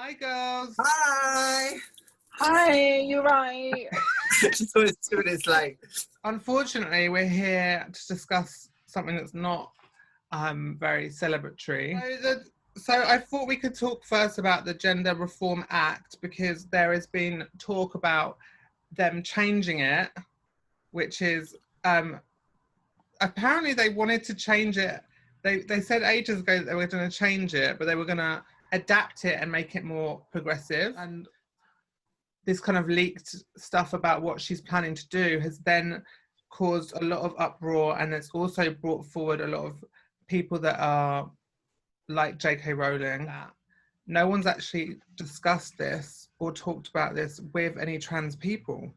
Hi, girls. Hi. Hi, you're right. Just always 2 minutes late. Unfortunately, we're here to discuss something that's not very celebratory. So I thought we could talk first about the Gender Reform Act, because there has been talk about them changing it, which is apparently they wanted to change it. They said ages ago that they were going to change it, but they were going to adapt it and make it more progressive. And this kind of leaked stuff about what she's planning to do has then caused a lot of uproar, and it's also brought forward a lot of people that are like J.K. Rowling. No one's actually discussed this or talked about this with any trans people.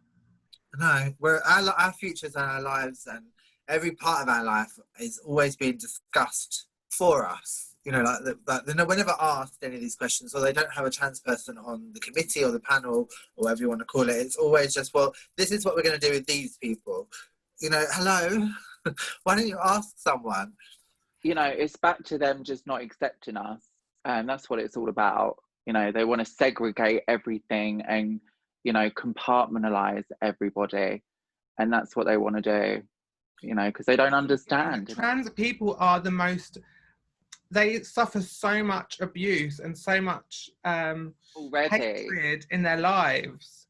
No, our futures and our lives and every part of our life is always being discussed for us. You know, like they're never asked any of these questions, or they don't have a trans person on the committee or the panel or whatever you want to call it. It's always just, well, this is what we're going to do with these people. You know, hello, why don't you ask someone? You know, it's back to them just not accepting us. And that's what it's all about. You know, they want to segregate everything and, you know, compartmentalize everybody. And that's what they want to do, you know, because they don't understand. Trans people are the most... They suffer so much abuse and so much hatred in their lives.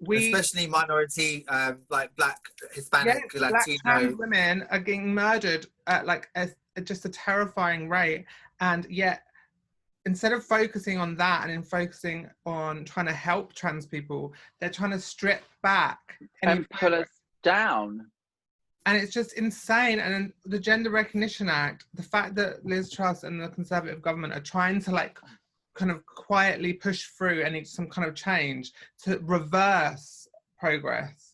Especially minority, like Black, Hispanic, Latino. Black trans women are getting murdered at like just a terrifying rate. And yet, instead of focusing on that and focusing on trying to help trans people, they're trying to strip back and pull us down. And it's just insane. And the Gender Recognition Act, the fact that Liz Truss and the Conservative government are trying to like kind of quietly push through some kind of change to reverse progress,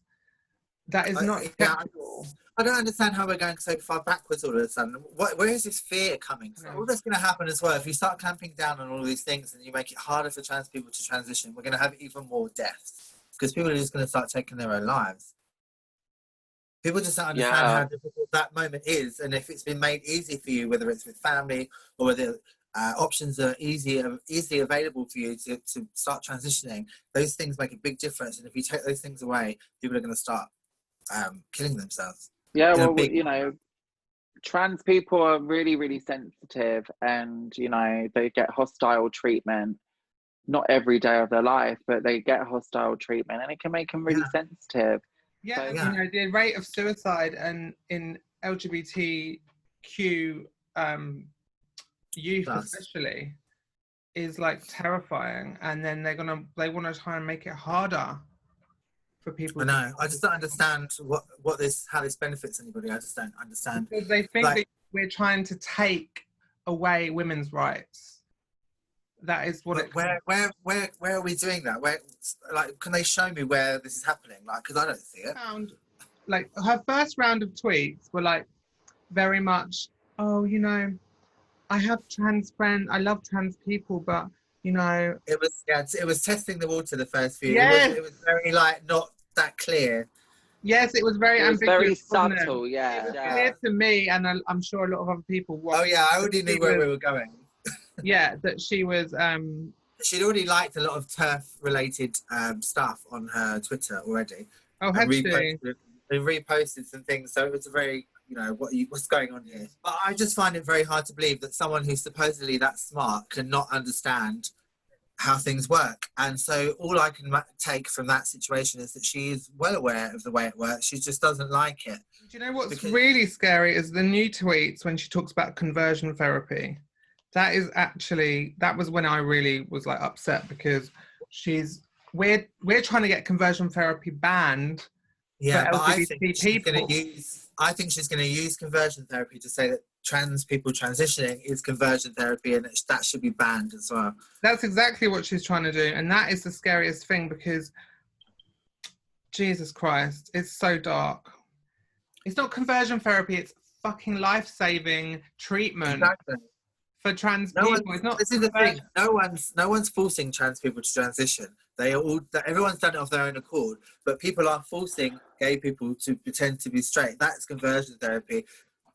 that is not acceptable. I don't understand how we're going so far backwards all of a sudden. Where is this fear coming from? All that's going to happen as well, if you start clamping down on all these things and you make it harder for trans people to transition, we're going to have even more deaths, because people are just going to start taking their own lives. People just don't understand how difficult that moment is, and if it's been made easy for you, whether it's with family or whether options are easily available for you to start transitioning, those things make a big difference. And if you take those things away, people are going to start killing themselves. Yeah, well, you know, trans people are really, really sensitive, and, you know, they get hostile treatment, not every day of their life, but they get hostile treatment, and it can make them really sensitive. Yeah, you know, the rate of suicide and in LGBTQ youth especially is like terrifying, and then they want to try and make it harder for people. I know. I just don't understand how this benefits anybody. I just don't understand. Because they think that we're trying to take away women's rights. That is what where are we doing that? Where, like, can they show me where this is happening? Like, because I don't see it. Like, her first round of tweets were like very much, oh, you know, I have trans friends, I love trans people, but you know, it was testing the water the first few. Yes. It was very like not that clear. Yes, it was very ambiguous. Very subtle, It was clear to me, and I'm sure a lot of other people. Oh yeah, I already knew where we were going. Yeah, that she was. She'd already liked a lot of TERF-related stuff on her Twitter already. Oh, had she? They reposted some things, so it was a very, you know, what's going on here. But I just find it very hard to believe that someone who's supposedly that smart cannot understand how things work. And so all I can take from that situation is that she is well aware of the way it works. She just doesn't like it. Do you know what's really scary is the new tweets when she talks about conversion therapy. That was when I really was like upset, because we're trying to get conversion therapy banned. Yeah, but I think she's going to use conversion therapy to say that trans people transitioning is conversion therapy, and that should be banned as well. That's exactly what she's trying to do, and that is the scariest thing, because Jesus Christ, it's so dark. It's not conversion therapy; it's fucking life-saving treatment. Exactly. For trans people, this is the thing. No one's forcing trans people to transition. Everyone's done it of their own accord. But people are forcing gay people to pretend to be straight. That's conversion therapy.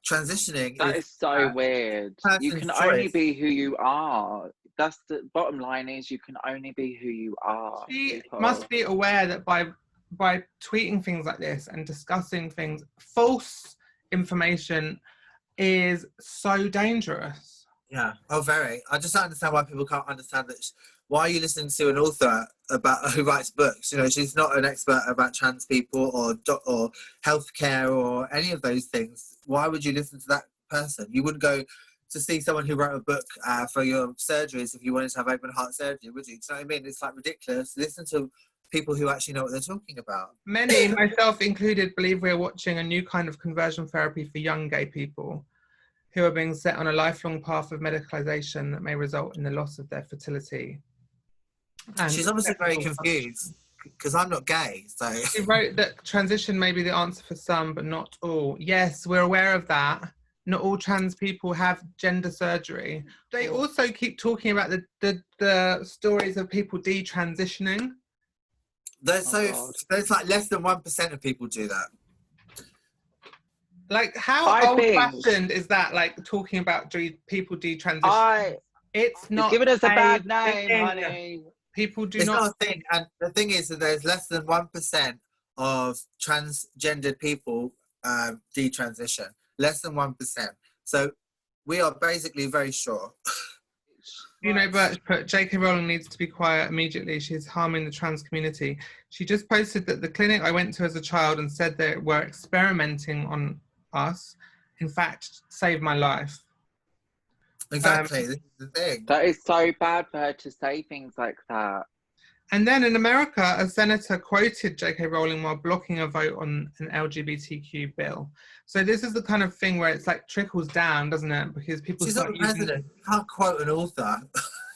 Transitioning is so weird. You can only be who you are. that's the bottom line is you can only be who you are. She people. must be aware that by tweeting things like this and discussing things, false information is so dangerous. Yeah, oh, very. I just don't understand why people can't understand that. Why are you listening to an author about who writes books? You know, she's not an expert about trans people or healthcare or any of those things. Why would you listen to that person? You wouldn't go to see someone who wrote a book for your surgeries if you wanted to have open heart surgery, would you? Do you know what I mean? It's like ridiculous. Listen to people who actually know what they're talking about. Many, myself included, believe we're watching a new kind of conversion therapy for young gay people who are being set on a lifelong path of medicalisation that may result in the loss of their fertility. And she's obviously very confused because I'm not gay, so... She wrote that transition may be the answer for some, but not all. Yes, we're aware of that. Not all trans people have gender surgery. They also keep talking about the stories of people detransitioning. There's like less than 1% of people do that. Like, how old-fashioned is that? Like, talking about people detransitioning. It's not. You're giving us a bad name, honey. People do it's not. not a thing, and the thing is that there's less than 1% of transgendered people detransition. Less than 1%. So we are basically very sure. You know, but J.K. Rowling needs to be quiet immediately. She's harming the trans community. She just posted that the clinic I went to as a child and said they were experimenting on us, in fact, saved my life. Exactly, this is the thing. That is so bad for her to say things like that. And then in America, a senator quoted J.K. Rowling while blocking a vote on an LGBTQ bill. So this is the kind of thing where it's like trickles down, doesn't it? Because people She's not the president. You can't quote an author.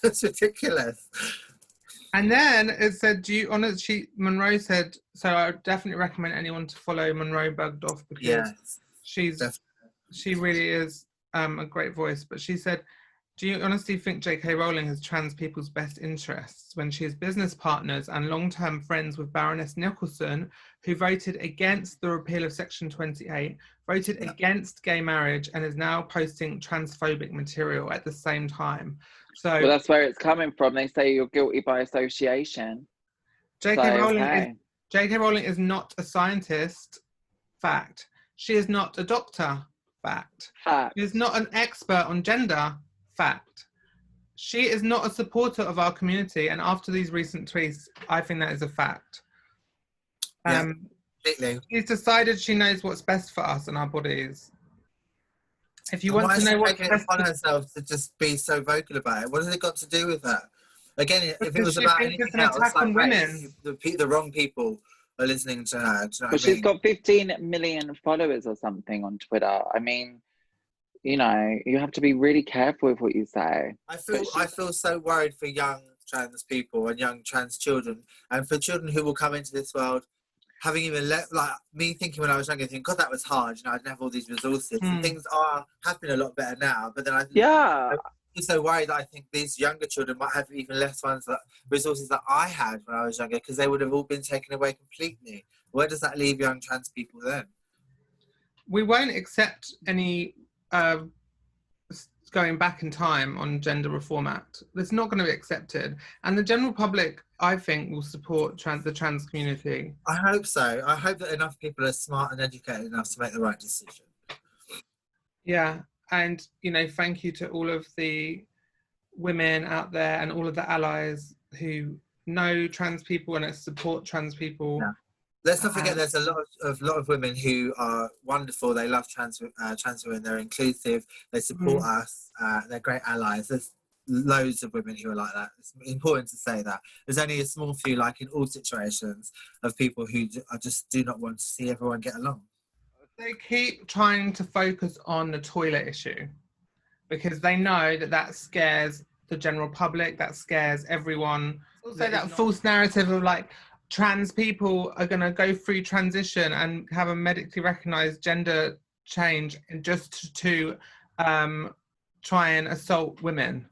It's ridiculous. And then it said, Monroe said, so I would definitely recommend anyone to follow Monroe Bergdorf because she really is a great voice. But she said, do you honestly think J.K. Rowling has trans people's best interests when she is business partners and long-term friends with Baroness Nicholson, who voted against the repeal of Section 28, voted against gay marriage, and is now posting transphobic material at the same time? So, well, that's where it's coming from. They say you're guilty by association. J.K. Rowling is not a scientist. Fact. She is not a doctor. Fact. She is not an expert on gender. Fact. She is not a supporter of our community, and after these recent tweets, I think that is a fact. She's decided she knows what's best for us and our bodies. If you want to know what's best for herself to just be so vocal about it, what has it got to do with that? Again, if it was about anything else, like women, the wrong people are listening to her. Do you know but she's got 15 million followers or something on Twitter. I mean, you know, you have to be really careful with what you say. I feel so worried for young trans people and young trans children, and for children who will come into this world having even like me thinking when I was younger, thinking, God, that was hard. You know, I didn't have all these resources. And things have been a lot better now. But then I'm so worried that I think these younger children might have even less resources that I had when I was younger, because they would have all been taken away completely. Where does that leave young trans people then? We won't accept any going back in time on Gender Reform Act. It's not going to be accepted. And the general public, I think, will support the trans community. I hope so. I hope that enough people are smart and educated enough to make the right decision. Yeah. And, you know, thank you to all of the women out there and all of the allies who know trans people and support trans people. Yeah. Let's not forget there's a lot of women who are wonderful. They love trans women. They're inclusive. They support us. They're great allies. There's loads of women who are like that. It's important to say that. There's only a small few, like in all situations, of people who just do not want to see everyone get along. They keep trying to focus on the toilet issue because they know that scares the general public, that scares everyone. Also that false narrative of like, trans people are going to go through transition and have a medically recognised gender change just to try and assault women.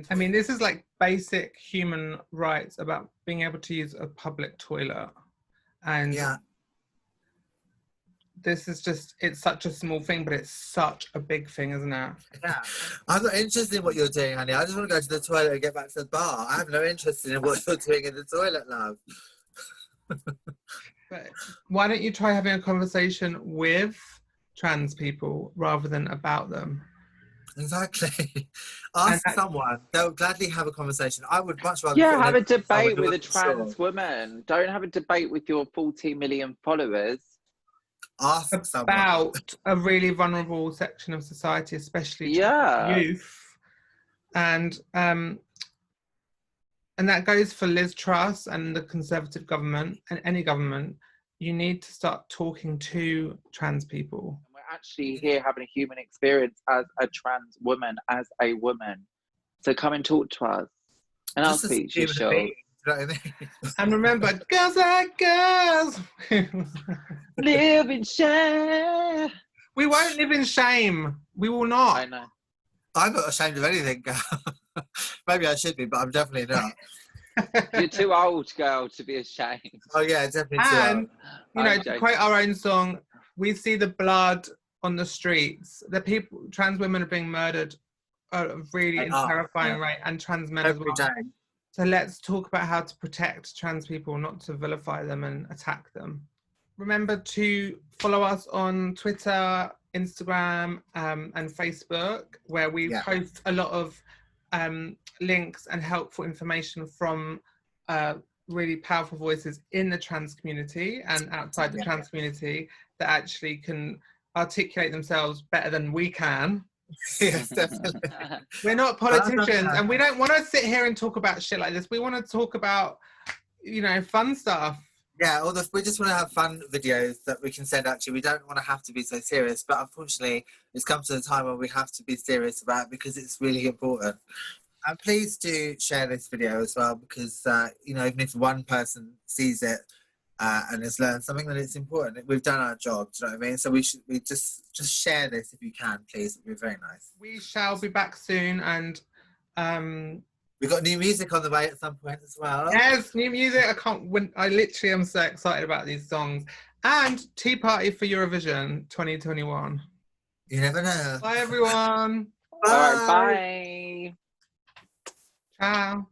I mean, this is like basic human rights about being able to use a public toilet. And this is just, it's such a small thing, but it's such a big thing, isn't it? Yeah. I'm not interested in what you're doing, honey. I just want to go to the toilet and get back to the bar. I have no interest in what you're doing in the toilet, love. But why don't you try having a conversation with trans people rather than about them? Exactly. Ask someone. They'll gladly have a conversation. I would much rather... Yeah, have a debate with a trans woman. Don't have a debate with your 40 million followers. Ask someone. About a really vulnerable section of society, especially youth. And that goes for Liz Truss and the Conservative government and any government. You need to start talking to trans people. We're actually here having a human experience as a trans woman, as a woman. So come and talk to us. And I'll speak to you, sure. You know what I mean? And remember, girls like girls. Live in shame. We won't live in shame. We will not. I know. I'm not ashamed of anything, girl. Maybe I should be, but I'm definitely not. You're too old, girl, to be ashamed. Oh yeah, definitely too And, old. you know, to quote our own song, we see the blood on the streets. The people, trans women are being murdered at a really terrifying rate, and trans men as well. So let's talk about how to protect trans people, not to vilify them and attack them. Remember to follow us on Twitter, Instagram, and Facebook, where we post a lot of links and helpful information from really powerful voices in the trans community and outside the trans community that actually can articulate themselves better than we can. Yes, definitely. We're not politicians, and we don't want to sit here and talk about shit like this. We want to talk about, you know, fun stuff. Yeah, we just want to have fun videos that we can send out to you. We don't want to have to be so serious, but unfortunately, it's come to the time where we have to be serious about it because it's really important. And please do share this video as well, because, you know, even if one person sees it and has learned something, then it's important. We've done our job, do you know what I mean? So we just share this if you can, please. It'd be very nice. We shall be back soon, and we've got new music on the way at some point as well. Yes, new music. I literally am so excited about these songs. And Tea Party for Eurovision 2021. You never know. Bye, everyone. Bye. Bye. Ciao.